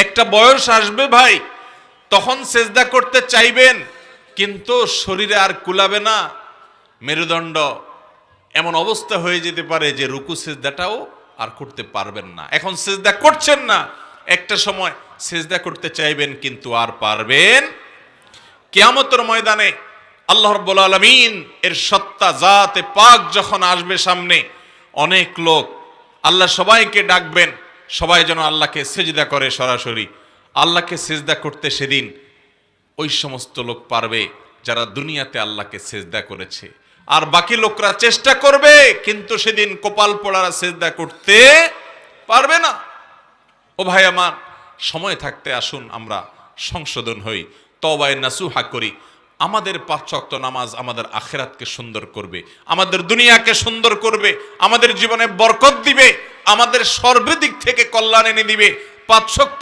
একটা বয়স আসবে ভাই, তখন সেজদা করতে চাইবেন, কিন্তু শরীরে আর কুলাবে না, মেরুদণ্ড এমন অবস্থা হয়ে যেতে পারে যে রুকু সেজদাটাও আর করতে পারবেন না। এখন সেজদা করছেন না, একটা সময় সেজদা করতে চাইবেন কিন্তু আর পারবেন। কিয়ামতের ময়দানে আল্লাহ রাব্বুল আলামিন এর সত্তা জাতে পাক যখন আসবে সামনে, অনেক লোক, আল্লাহ সবাইকে ডাকবেন, সবাই যেন আল্লাহকে সিজদা করে সরাসরি। আল্লাহকে সিজদা করতে সেদিন ওই সমস্ত লোক পারবে যারা দুনিয়াতে আল্লাহকে সিজদা করেছে, আর বাকি লোকরা চেষ্টা করবে কিন্তু সেদিন কপাল পোড়ারা সিজদা করতে পারবে না। ও ভাই আমার, সময় থাকতে আসুন আমরা সংশোধন হই, তওবায়ে নাসুহা করি। আমাদের 5 ওয়াক্ত নামাজ আমাদের আখিরাতকে সুন্দর করবে, আমাদের দুনিয়াকে সুন্দর করবে, আমাদের জীবনে বরকত দিবে, আমাদের সর্বদিক থেকে কল্যাণ এনে দিবে। 5 ওয়াক্ত